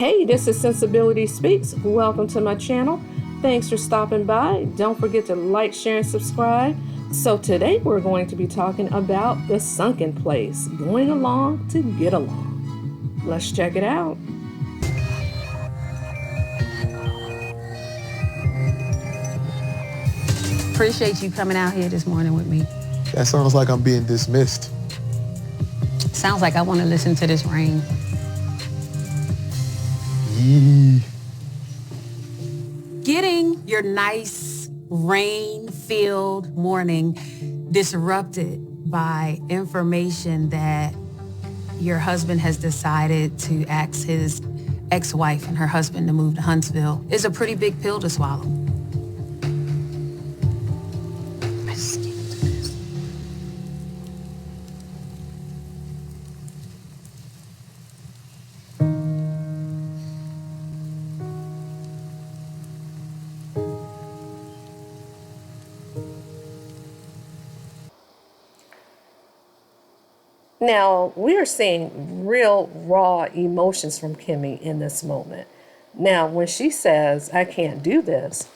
Hey, this is Sensibility Speaks. Welcome to my channel. Thanks for stopping by. Don't forget to like, share, and subscribe. So today we're going to be talking about the sunken place, going along to get along. Let's check it out. Appreciate you coming out here this morning with me. That sounds like I'm being dismissed. Sounds like I want to listen to this rain. Yee. Getting your nice rain-filled morning disrupted by information that your husband has decided to ask his ex-wife and her husband to move to Huntsville is a pretty big pill to swallow. Now, we are seeing real raw emotions from Kimmy in this moment. Now, when she says, I can't do this,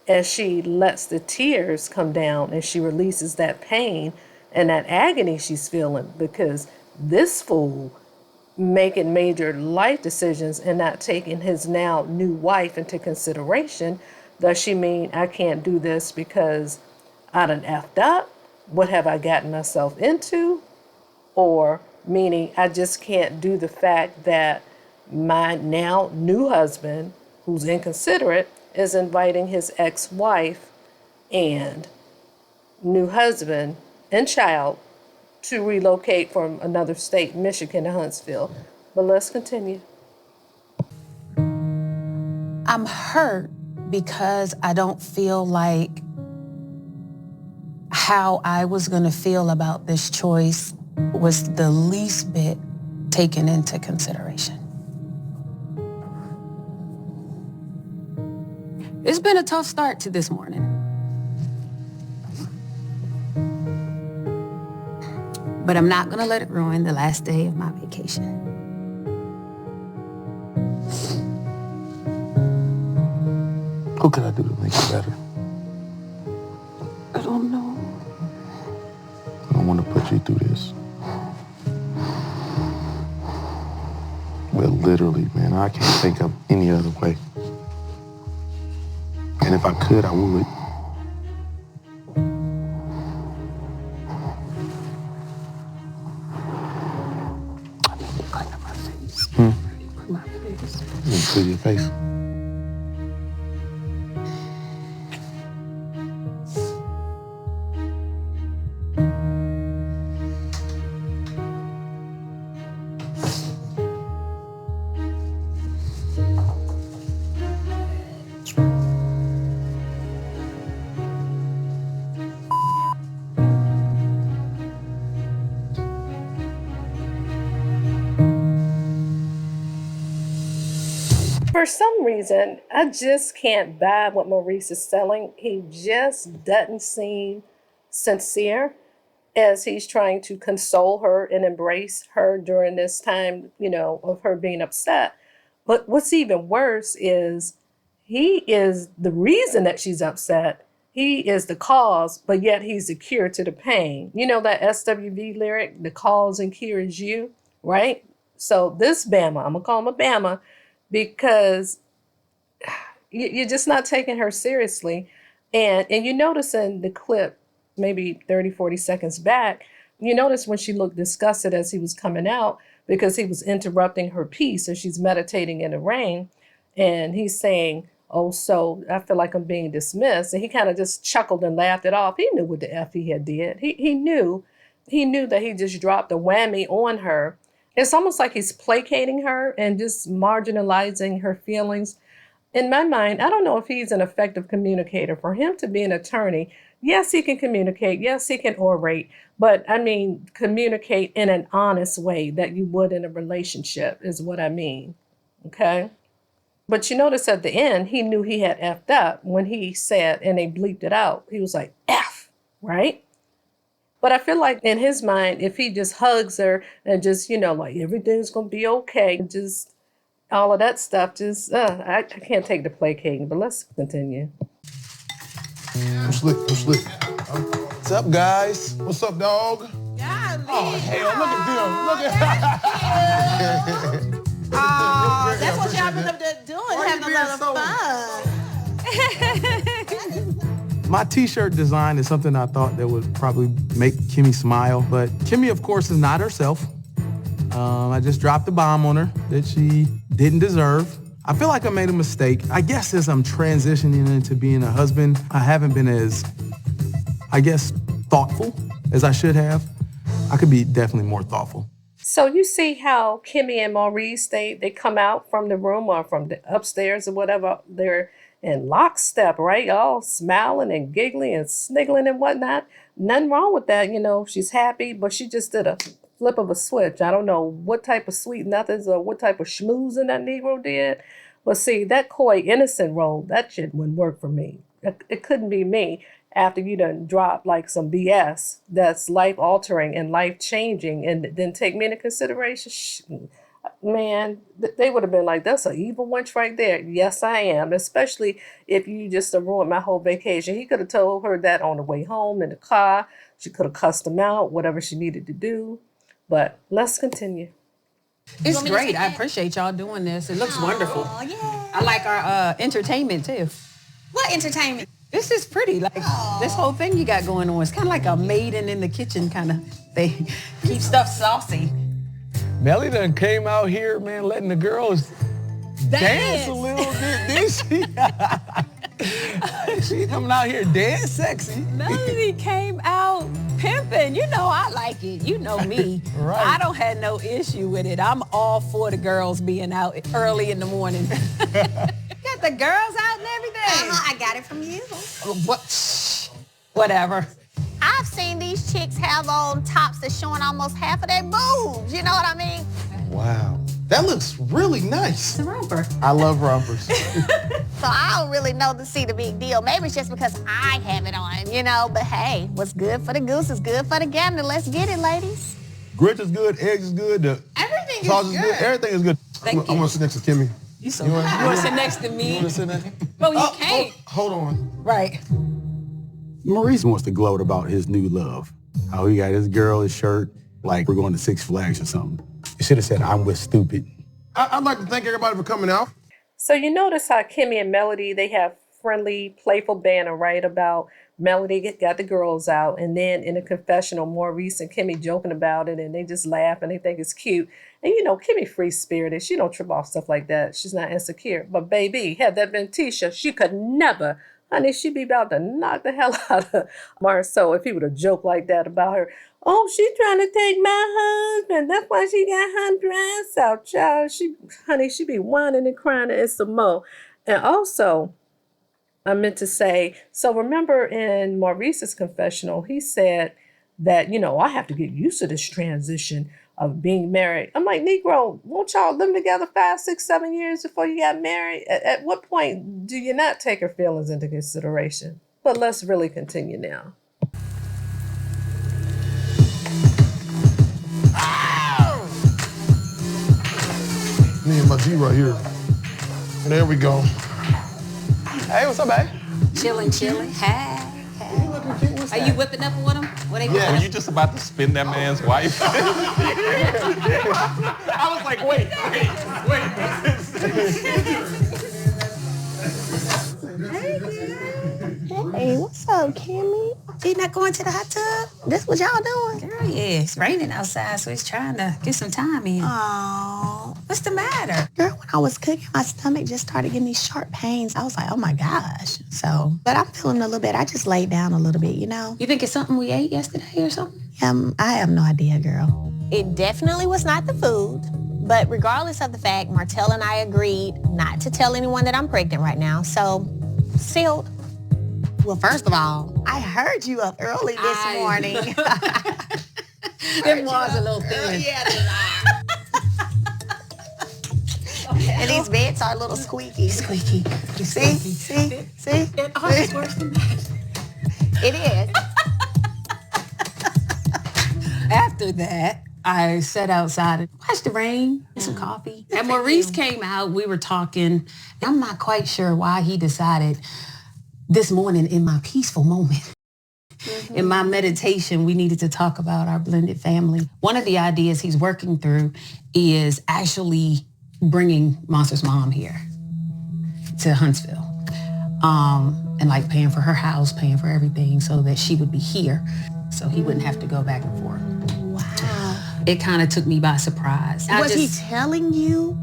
as she lets the tears come down and she releases that pain and that agony she's feeling because this fool making major life decisions and not taking his now new wife into consideration, does she mean I can't do this because I done effed up? What have I gotten myself into? Or meaning I just can't do the fact that my now new husband, who's inconsiderate, is inviting his ex-wife and new husband and child to relocate from another state, Michigan, to Huntsville. But let's continue. I'm hurt because I don't feel like how I was going to feel about this choice was the least bit taken into consideration. It's been a tough start to this morning. But I'm not gonna let it ruin the last day of my vacation. What can I do to make it better? I don't know. I don't want to put you through this. Well, literally, man, I can't think of any other way. And if I could, I would. My face. You see your face? For some reason, I just can't buy what Maurice is selling. He just doesn't seem sincere as he's trying to console her and embrace her during this time, of her being upset. But what's even worse is he is the reason that she's upset. He is the cause, but yet he's the cure to the pain. You know that SWV lyric, the cause and cure is you, right? So this Bama, I'm gonna call him a Bama, because you're just not taking her seriously. And you notice in the clip, maybe 30, 40 seconds back, you notice when she looked disgusted as he was coming out because he was interrupting her peace and she's meditating in the rain. And he's saying, oh, so I feel like I'm being dismissed. And he kind of just chuckled and laughed it off. He knew what the F he had did. He knew that he just dropped a whammy on her. It's almost like he's placating her and just marginalizing her feelings. In my mind, I don't know if he's an effective communicator. For him to be an attorney, yes, he can communicate. Yes, he can orate. But I mean, communicate in an honest way that you would in a relationship is what I mean. Okay? But you notice at the end, he knew he had effed up when he said, and they bleeped it out. He was like, F, right? But I feel like in his mind, if he just hugs her and just, like everything's going to be okay, just all of that stuff just, I can't take the placating, but let's continue. I'm slick. What's up, guys? What's up, dog? Golly. Oh, hell, look at them. Look at Oh, that's what y'all been up there doing, Why having a you lot of fun. My t-shirt design is something I thought that would probably make Kimmy smile, but Kimmy, of course, is not herself. I just dropped a bomb on her that she didn't deserve. I feel like I made a mistake. I guess as I'm transitioning into being a husband, I haven't been as, I guess, thoughtful as I should have. I could be definitely more thoughtful. So you see how Kimmy and Maurice, they come out from the room or from the upstairs or whatever, they're in lockstep, right? All smiling and giggling and sniggling and whatnot. Nothing wrong with that, you know, she's happy, but she just did a flip of a switch. I don't know what type of sweet nothings or what type of schmoozing that Negro did. But see, that coy innocent role, that shit wouldn't work for me. It couldn't be me after you done drop like some BS that's life altering and life changing and then take me into consideration. Man, they would have been like, that's an evil wench right there. Yes, I am. Especially if you just ruined my whole vacation. He could have told her that on the way home in the car. She could have cussed him out, whatever she needed to do. But let's continue. It's great. I appreciate y'all doing this. It looks wonderful. Yeah. I like our entertainment too. What entertainment? This is pretty. Like this whole thing you got going on. It's kind of like a maiden in the kitchen kind of thing. Keep stuff saucy. Melly done came out here, man, letting the girls dance a little bit, didn't she? She coming out here dance sexy. Melody came out pimping. You know I like it. You know me. Right. I don't have no issue with it. I'm all for the girls being out early in the morning. Got the girls out and everything. I got it from you. What? Whatever. I've seen these chicks have on tops that's showing almost half of their boobs. You know what I mean? Wow. That looks really nice. It's a romper. I love rompers. So I don't really know to see the big deal. Maybe it's just because I have it on, you know. But hey, what's good for the goose is good for the gander. Let's get it, ladies. Grits is good, eggs is good, the Everything sauce is good, everything is good. Thank I you. want to sit next to Kimmy. You want to sit next to me? You want to sit next? Well, you can't. Hold on. Right. Maurice wants to gloat about his new love. How he got his girl his shirt like we're going to Six Flags or something. You should have said, I'm with stupid. I'd like to thank everybody for coming out. So you notice how Kimmy and Melody, they have friendly, playful banter, right? About Melody got the girls out, and then in a confessional, Maurice and Kimmy joking about it, and they just laugh and they think it's cute. And you know, Kimmy free-spirited. She don't trip off stuff like that. She's not insecure. But baby, had that been Tisha, she could never. Honey, she'd be about to knock the hell out of Marceau if he would have joked like that about her. Oh, she's trying to take my husband. That's why she got her dress out, child. She be whining and crying and some more. And also, I meant to say, so remember in Maurice's confessional, he said that, you know, I have to get used to this transition of being married. I'm like, Negro, won't y'all live together 5, 6, 7 years before you got married? At what point do you not take her feelings into consideration? But let's really continue now. Me and my G right here. There we go. Hey, what's up, babe? Chilling. Hey. You looking cute. What's Are you whipping up with them? What they Were you just about to spin that man's wife? I was like, wait. Hey, what's up, Kimmy? You not going to the hot tub? This what y'all doing? Girl, yeah, it's raining outside, so he's trying to get some time in. Oh, What's the matter? girl, when I was cooking, my stomach just started giving me sharp pains. I was like, oh my gosh. So, but I'm feeling a little bit. I just laid down a little bit, you know? You think it's something we ate yesterday or something? I have no idea, girl. It definitely was not the food. But regardless of the fact, Martell and I agreed not to tell anyone that I'm pregnant right now. So, sealed. Well, first of all, I heard you up early this morning. It was a little thin. And these beds are a little squeaky. Squeaky. See? Oh, it's worse than that. It is. After that, I sat outside and watched the rain, had some coffee. And Maurice came out, we were talking. I'm not quite sure why he decided this morning in my peaceful moment, in my meditation, we needed to talk about our blended family. One of the ideas he's working through is actually bringing Monster's mom here to Huntsville. And like paying for her house, paying for everything so that she would be here so he wouldn't have to go back and forth. Wow. It kind of took me by surprise. Was he telling you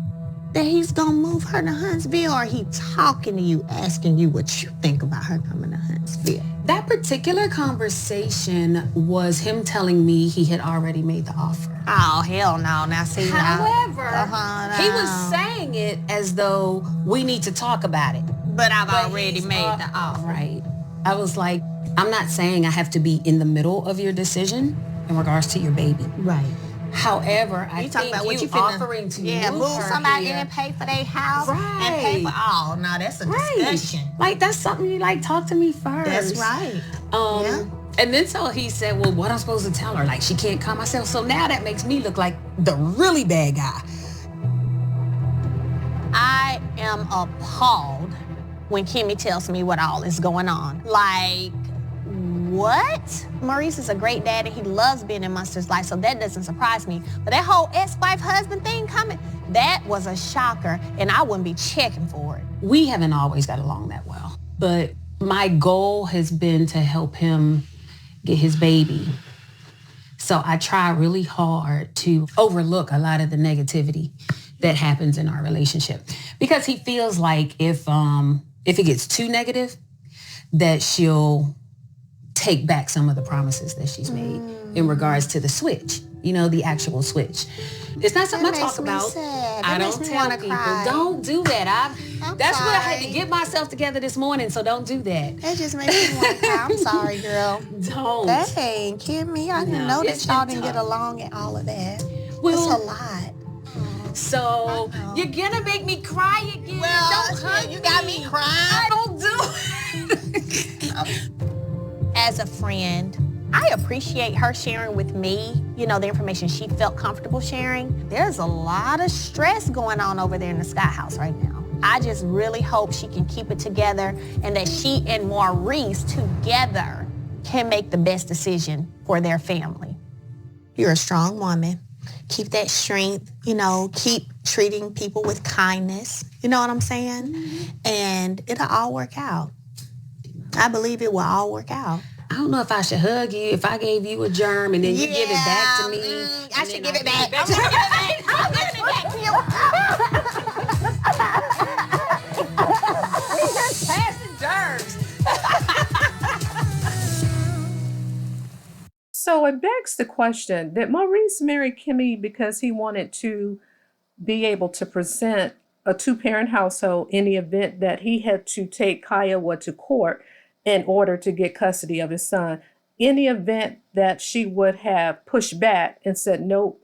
that he's gonna move her to Huntsville, or he talking to you, asking you what you think about her coming to Huntsville? That particular conversation was him telling me he had already made the offer. Oh, hell no. Now see However, now. he was saying it as though we need to talk about it. But I've already made the offer. Right. I was like, I'm not saying I have to be in the middle of your decision in regards to your baby. Right. However, I You talk think about what you you finna, offering to move her somebody here, in and pay for their house and Right. pay for all. Now that's a discussion. Like, that's something you like, talk to me first. That's right. And then so he said, well, what I'm supposed to tell her? Like, she can't come. I said, so now that makes me look like the really bad guy. I am appalled when Kimmy tells me what all is going on. Like, what? Maurice is a great dad and he loves being in Monster's life, so that doesn't surprise me. But that whole ex-wife husband thing coming, that was a shocker, and I wouldn't be checking for it. We haven't always got along that well, but my goal has been to help him get his baby. So I try really hard to overlook a lot of the negativity that happens in our relationship, because he feels like if it gets too negative, that she'll take back some of the promises that she's made in regards to the switch, the actual switch. It's not something I talk about. I don't tell people, don't do that. That's what I had to get myself together this morning, so don't do that. That just makes me want to cry. I'm sorry, girl. Don't. Dang, Kimmy, I didn't know that y'all didn't get along and all of that. Well, that's a lot. So you're gonna make me cry again. Well, Don't hurt you got me crying. I don't do it. As a friend, I appreciate her sharing with me, the information she felt comfortable sharing. There's a lot of stress going on over there in the Sky House right now. I just really hope she can keep it together and that she and Maurice together can make the best decision for their family. You're a strong woman. Keep that strength, keep treating people with kindness. You know what I'm saying? And it'll all work out. I believe it will all work out. I don't know if I should hug you if I gave you a germ and then you give it back to me. I should give it back. I'm gonna give it back. I'm giving it back to you. We just passing germs. So it begs the question, did Maurice marry Kimmy because he wanted to be able to present a two-parent household in the event that he had to take Kiowa to court in order to get custody of his son? In the event that she would have pushed back and said, no,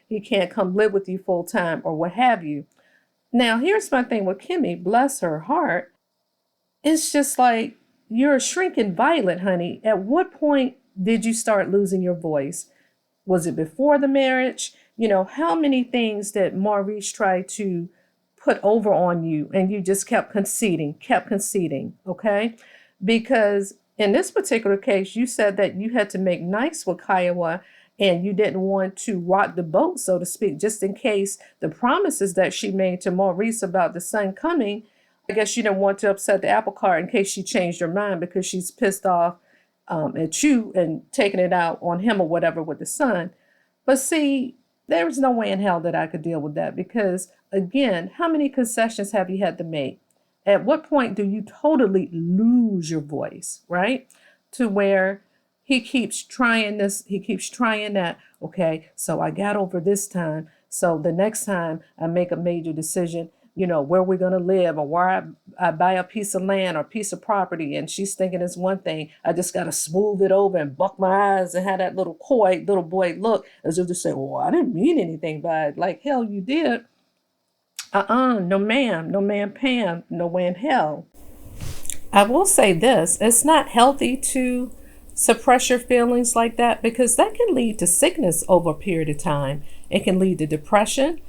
he can't come live with you full time or what have you. Now, here's my thing with Kimmy, bless her heart. It's just like, you're a shrinking violet, honey. At what point did you start losing your voice? Was it before the marriage? How many things that Maurice tried to put over on you and you just kept conceding, okay? Because in this particular case, you said that you had to make nice with Kiowa and you didn't want to rock the boat, so to speak, just in case the promises that she made to Maurice about the son coming, I guess you didn't want to upset the apple cart in case she changed her mind because she's pissed off at you and taking it out on him or whatever with the son. But see, there was no way in hell that I could deal with that because, again, how many concessions have you had to make? At what point do you totally lose your voice, right? To where he keeps trying this, he keeps trying that. Okay, so I got over this time. So the next time I make a major decision, where we're going to live or where I buy a piece of land or a piece of property, and she's thinking it's one thing, I just got to smooth it over and buck my eyes and have that little coy little boy look as if to say, well, I didn't mean anything by it. Like, hell, you did. No ma'am, no ma'am Pam, no way in hell. I will say this, it's not healthy to suppress your feelings like that, because that can lead to sickness over a period of time. It can lead to depression.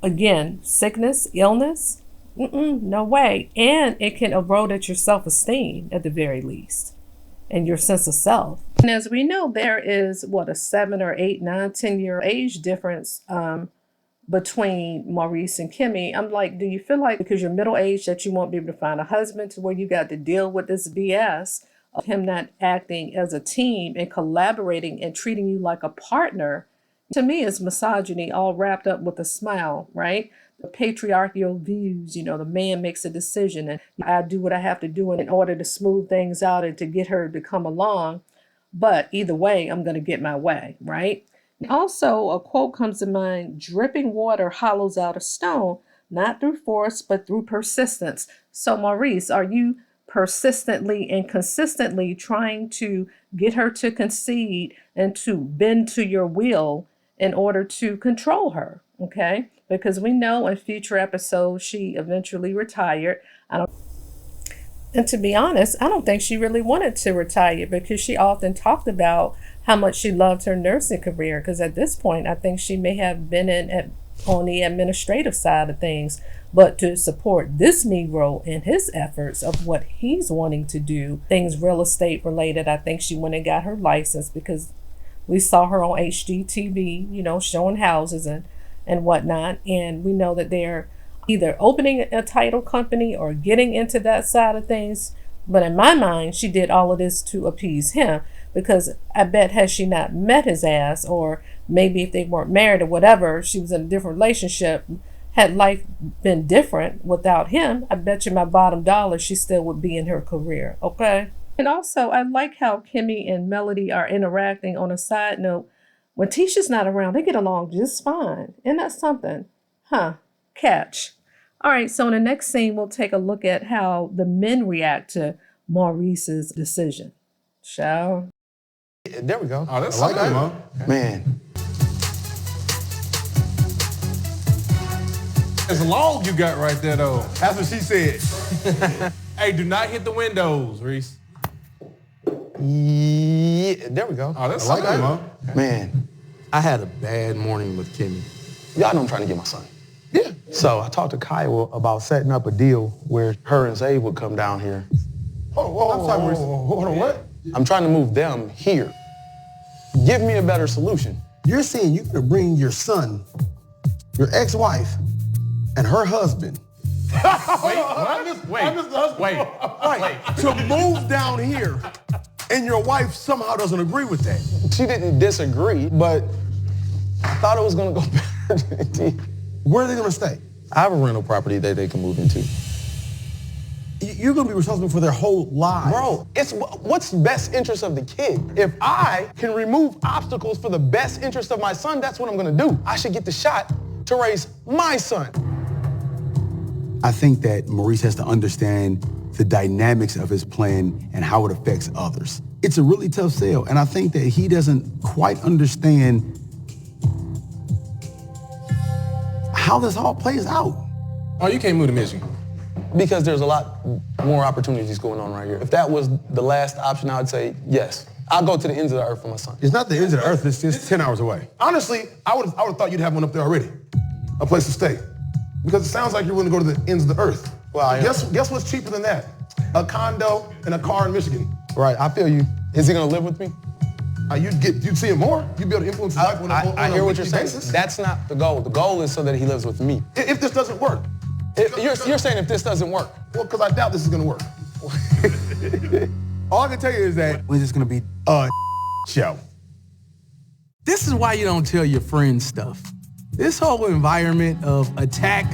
Again, sickness, illness, no way. And it can erode at your self-esteem at the very least, and your sense of self. And as we know, there is a 7 or 8, 9, 10-year age difference between Maurice and Kimmy. I'm like, do you feel like because you're middle-aged that you won't be able to find a husband to where you got to deal with this BS of him not acting as a team and collaborating and treating you like a partner? To me, it's misogyny all wrapped up with a smile, right? The patriarchal views, the man makes a decision and I do what I have to do in order to smooth things out and to get her to come along. But either way, I'm going to get my way, right? Also, a quote comes to mind: dripping water hollows out a stone, not through force, but through persistence. So Maurice, are you persistently and consistently trying to get her to concede and to bend to your will in order to control her? Okay? Because we know in future episodes, she eventually retired. And to be honest, I don't think she really wanted to retire, because she often talked about how much she loved her nursing career. Because at this point, I think she may have been on the administrative side of things. But to support this Negro in his efforts of what he's wanting to do, things real estate related, I think she went and got her license, because we saw her on HGTV, showing houses and whatnot. And we know that they're either opening a title company or getting into that side of things. But in my mind, she did all of this to appease him, because I bet had she not met his ass, or maybe if they weren't married or whatever, she was in a different relationship, had life been different without him, I bet you my bottom dollar she still would be in her career, okay? And also, I like how Kimmy and Melody are interacting. On a side note, when Tisha's not around, they get along just fine. Isn't that something? Catch. All right, so in the next scene, we'll take a look at how the men react to Maurice's decision. Shall we? There we go. Oh, that's I like something, that. huh? Man. It's long you got right there, though. That's what she said. Hey, do not hit the windows, Reese. Yeah, there we go. Oh, that's I like something, that. huh? Man, I had a bad morning with Kimmy. Y'all know I'm trying to get my son. Yeah. So I talked to Kyle about setting up a deal where her and Zay would come down here. I'm sorry, Maurice. Hold on, what? I'm trying to move them here. Give me a better solution. You're saying you're gonna bring your son, your ex-wife, and her husband Wait. to move down here, and your wife somehow doesn't agree with that. She didn't disagree, but I thought it was gonna go better. Where are they gonna stay? I have a rental property that they can move into. You're gonna be responsible for their whole lives. Bro, it's what's best interest of the kid. If I can remove obstacles for the best interest of my son, that's what I'm gonna do. I should get the shot to raise my son. I think that Maurice has to understand the dynamics of his plan and how it affects others. It's a really tough sell, and I think that he doesn't quite understand how this all plays out. Oh, you can't move to Michigan. Because there's a lot more opportunities going on right here. If that was the last option, I would say yes. I'll go to the ends of the earth for my son. It's not the ends of the earth, it's just 10 hours away. Honestly, I would have thought you'd have one up there already. A place to stay. Because it sounds like you're willing to go to the ends of the earth. Well, Guess what's cheaper than that? A condo and a car in Michigan. Right, I feel you. Is he gonna live with me? You'd see him more. You'd be able to influence his life on I hear a what you're weekly saying. basis. That's not the goal. The goal is so that he lives with me. If this doesn't work. You're saying if this doesn't work. Well, because I doubt this is gonna work. All I can tell you is that it's just gonna be a show. This is why you don't tell your friends stuff. This whole environment of attack.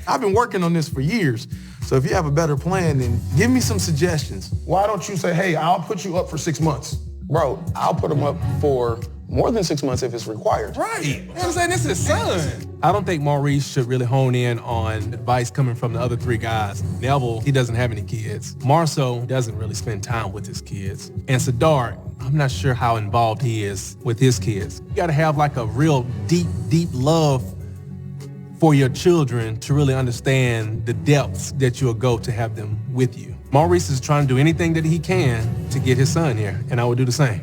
I've been working on this for years. So if you have a better plan, then give me some suggestions. Why don't you say, hey, I'll put you up for 6 months? Bro, I'll put him up for more than 6 months if it's required. Right. You know what I'm saying? This is son. I don't think Maurice should really hone in on advice coming from the other three guys. Neville, he doesn't have any kids. Marceau doesn't really spend time with his kids. And Siddharth, I'm not sure how involved he is with his kids. You gotta have like a real deep love for your children to really understand the depths that you'll go to have them with you. Maurice is trying to do anything that he can to get his son here, and I would do the same.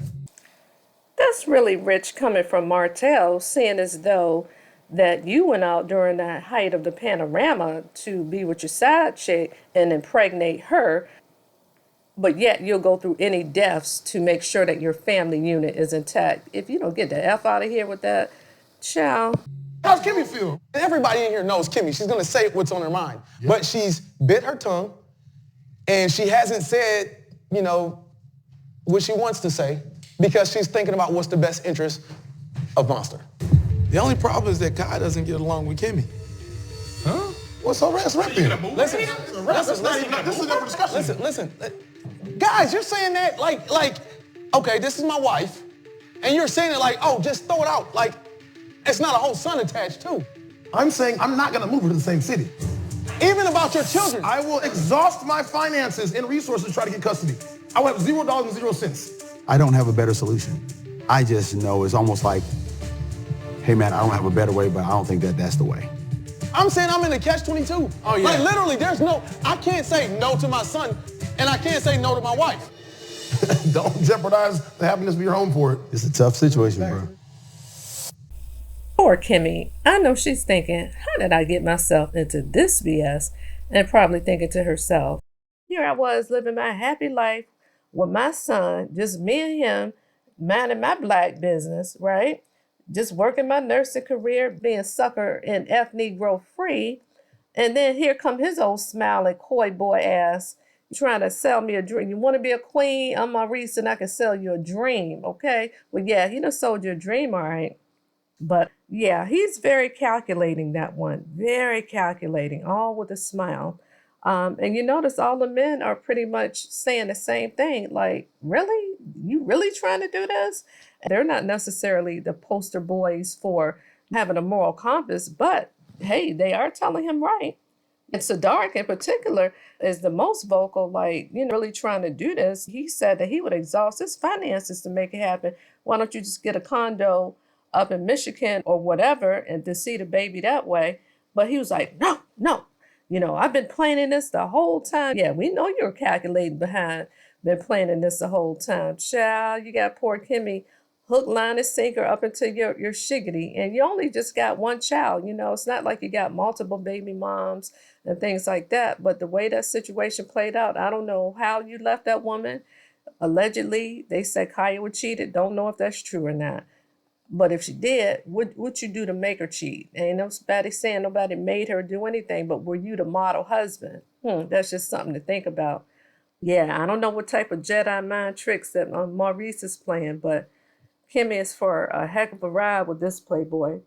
That's really rich coming from Martell, seeing as though that you went out during the height of the panorama to be with your side chick and impregnate her, but yet you'll go through any deaths to make sure that your family unit is intact. If you don't get the F out of here with that, child. How's Kimmy feel? Everybody in here knows Kimmy. She's gonna say what's on her mind. Yeah. But she's bit her tongue, and she hasn't said, what she wants to say, because she's thinking about what's the best interest of Monster. The only problem is that Kai doesn't get along with Kimmy. Huh? What's so rap then? This is a discussion. Listen. Guys, you're saying that like, okay, this is my wife, and you're saying it like, oh, just throw it out. Like, it's not a whole son attached, too. I'm saying I'm not gonna move her to the same city. Even about your children. I will exhaust my finances and resources to try to get custody. I will have $0 and 0 cents. I don't have a better solution. I just know it's almost like, hey man, I don't have a better way, but I don't think that's the way. I'm saying I'm in a catch-22. Oh, yeah. Like, literally, I can't say no to my son, and I can't say no to my wife. Don't jeopardize the happiness of your home for it. It's a tough situation, bro. Poor Kimmy. I know she's thinking, how did I get myself into this BS? And probably thinking to herself, here I was living my happy life with my son, just me and him, minding my black business, right? Just working my nursing career, being sucker and F-Negro free. And then here come his old smiling coy boy ass trying to sell me a dream. You want to be a queen? I'm Maurice and I can sell you a dream, okay? Well, yeah, he done sold you a dream, all right. But yeah, he's very calculating, that one. Very calculating, all with a smile. And you notice all the men are pretty much saying the same thing. Like, really? You really trying to do this? They're not necessarily the poster boys for having a moral compass, but hey, they are telling him right. And Sadark in particular is the most vocal, like, really trying to do this. He said that he would exhaust his finances to make it happen. Why don't you just get a condo up in Michigan or whatever and to see the baby that way? But he was like, no. I've been planning this the whole time. Yeah, we know you're calculating behind, been planning this the whole time. Child, you got poor Kimmy hook, line, and sinker up into your shiggity. And you only just got one child. It's not like you got multiple baby moms and things like that. But the way that situation played out, I don't know how you left that woman. Allegedly, they said Kaya was cheated. Don't know if that's true or not. But if she did, what you do to make her cheat? Ain't nobody saying nobody made her do anything, but were you the model husband? That's just something to think about. Yeah, I don't know what type of Jedi mind tricks that Maurice is playing, but Kimmy is for a heck of a ride with this playboy.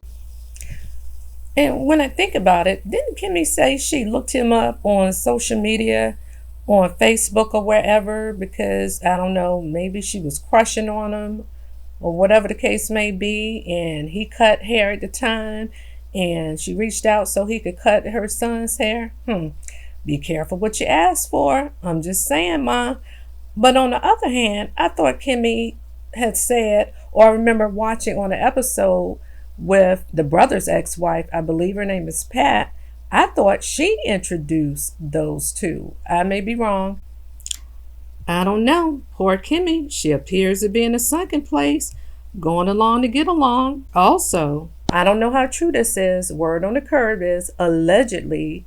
And when I think about it, didn't Kimmy say she looked him up on social media, on Facebook or wherever, because, I don't know, maybe she was crushing on him or whatever the case may be, and he cut hair at the time, and she reached out so he could cut her son's hair? Be careful what you ask for. I'm just saying, Ma. But on the other hand, I thought Kimmy had said, or I remember watching on an episode with the brother's ex-wife, I believe her name is Pat, I thought she introduced those two. I may be wrong. I don't know. Poor Kimmy. She appears to be in a sunken place, going along to get along. Also, I don't know how true this is. Word on the curb is, allegedly,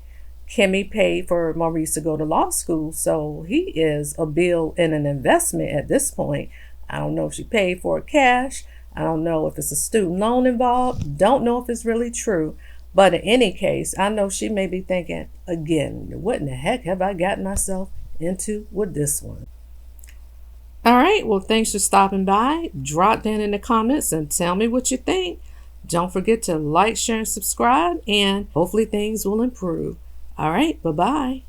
Kimmy paid for Maurice to go to law school. So he is a bill and an investment at this point. I don't know if she paid for it cash. I don't know if it's a student loan involved. Don't know if it's really true. But in any case, I know she may be thinking, again, what in the heck have I gotten myself into with this one? All right, well, thanks for stopping by. Drop down in the comments and tell me what you think. Don't forget to like, share, and subscribe, and hopefully things will improve. All right, bye-bye.